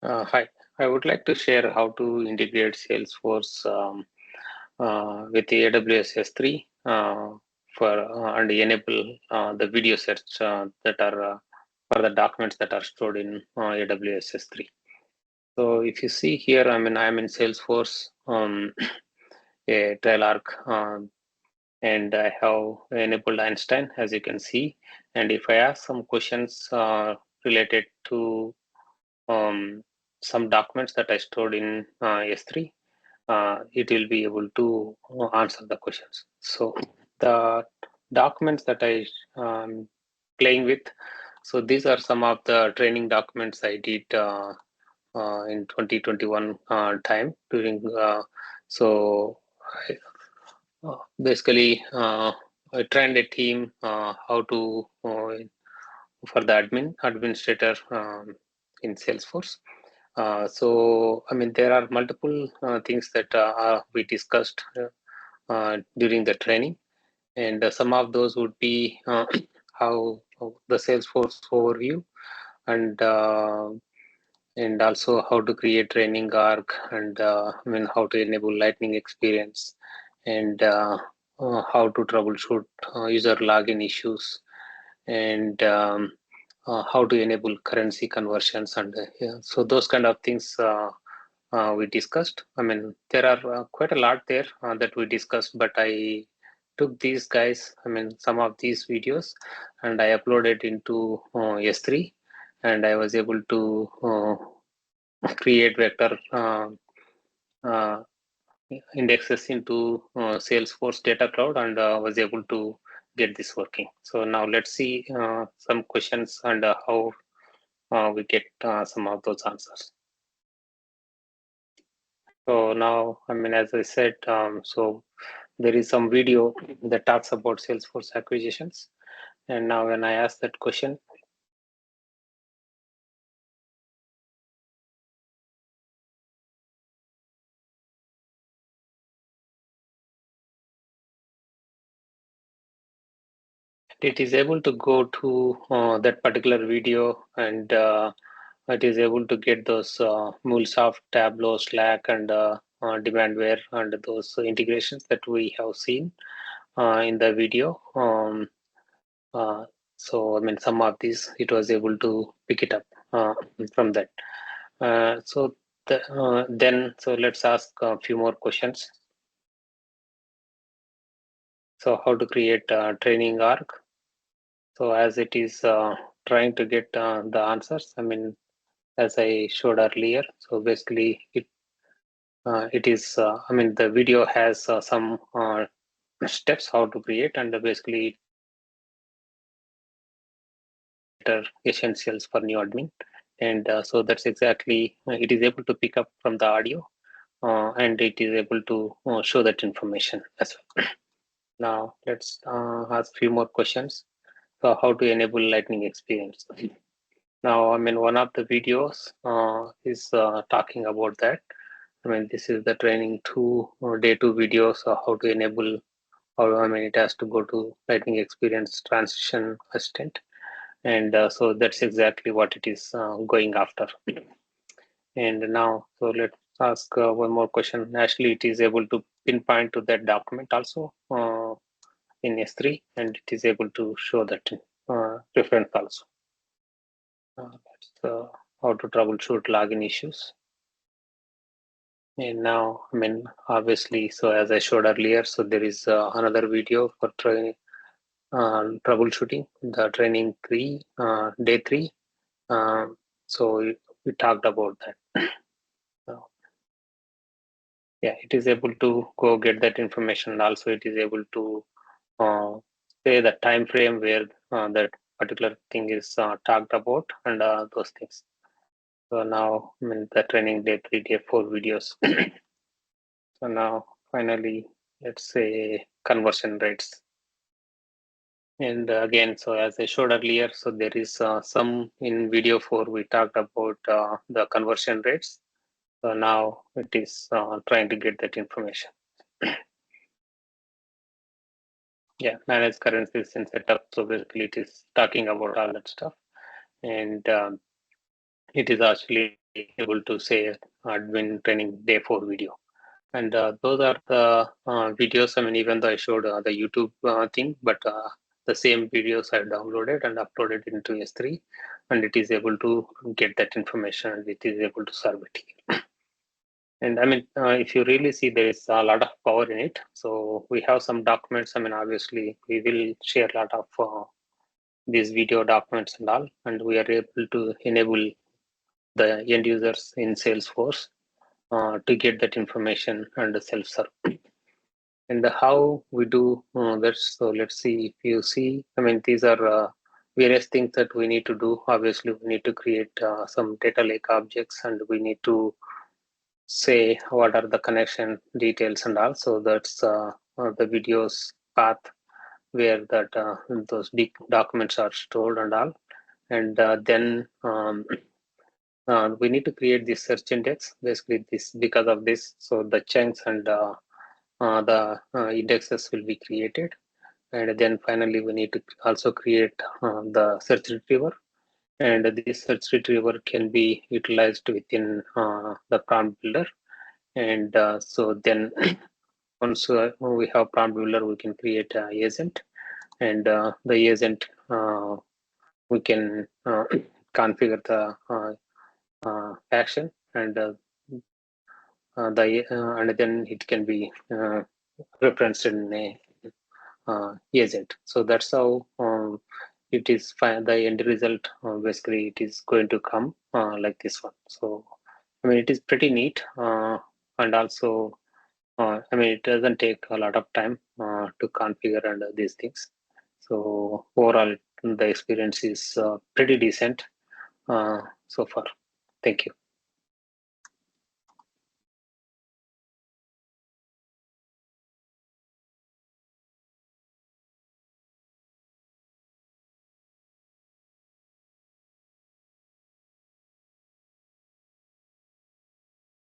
Hi, I would like to share how to integrate Salesforce with the AWS S3 and enable the video sets that are for the documents that are stored in AWS S3. So if you see here, I'm in Salesforce, a trial arc, and I have enabled Einstein, as you can see. And if I ask some questions related to some documents that I stored in S3, it will be able to answer the questions. So the documents that I playing with, so these are some of the training documents I did in 2021 time during. So basically, I trained a team how to for the administrator in Salesforce. So, there are multiple things that we discussed during the training, and some of those would be how the Salesforce overview, and also how to create training arc, and how to enable lightning experience, and how to troubleshoot user login issues, and how to enable currency conversions, and yeah, so those kind of things we discussed. There are quite a lot there that we discussed, but I took these guys, some of these videos, and I uploaded into S3, and I was able to create vector uh, indexes into Salesforce Data Cloud, and was able to get this working. So now let's see some questions and how we get some of those answers. So now, as I said, so there is some video that talks about Salesforce acquisitions. And now when I ask that question, it is able to go to that particular video, and it is able to get those MuleSoft, Tableau, Slack, and Demandware, and those integrations that we have seen in the video. Uh, so some of these it was able to pick it up from that. So let's ask a few more questions. So how to create a training arc? So as it is trying to get the answers, as I showed earlier. So basically, it is. The video has some steps how to create, and basically essentials for new admin, and so that's exactly it is able to pick up from the audio, and it is able to show that information as well. Now let's ask a few more questions. So how to enable lightning experience? Now, one of the videos is talking about that. This is the training day two video. So how to enable, how, it has to go to lightning experience transition assistant. And so that's exactly what it is going after. And now, so let's ask one more question. Actually, it is able to pinpoint to that document also in S3, and it is able to show that reference also. That's how to troubleshoot login issues. And now, obviously, so as I showed earlier, so there is another video for troubleshooting the training day three. So we talked about that. So, yeah, it is able to go get that information, and also it is able to say the time frame where that particular thing is talked about, and those things. So now, the training day three, day four videos. So now, finally, let's say conversion rates. And again, so as I showed earlier, so there is some in video 4, we talked about the conversion rates. So now it is trying to get that information. Yeah, manage currencies and setup. So basically it is talking about all that stuff. And it is actually able to say admin training day 4 video. And those are the videos. I mean, even though I showed the YouTube thing, but the same videos I downloaded and uploaded into S3, and it is able to get that information and it is able to serve it. And I mean, if you really see, there is a lot of power in it. So we have some documents. I mean, obviously, we will share a lot of these video documents and all, and we are able to enable the end users in Salesforce to get that information and self-serve. And how we do that. So let's see if you see. I mean, these are various things that we need to do. Obviously, we need to create some data lake objects, and we need to say what are the connection details and all. So that's the videos path where that those big documents are stored and all. And then we need to create this search index. Basically, this because of this, so the chunks and the indexes will be created. And then finally, we need to also create the search retriever. And this search retriever can be utilized within the prompt builder. And so then once we have prompt builder, we can create an agent. And the agent, we can configure the action and and then it can be referenced in a agent. So that's how it is fine. The end result basically it is going to come like this one. So I mean it is pretty neat and also I mean it doesn't take a lot of time to configure and these things. So overall the experience is pretty decent so far. Thank you.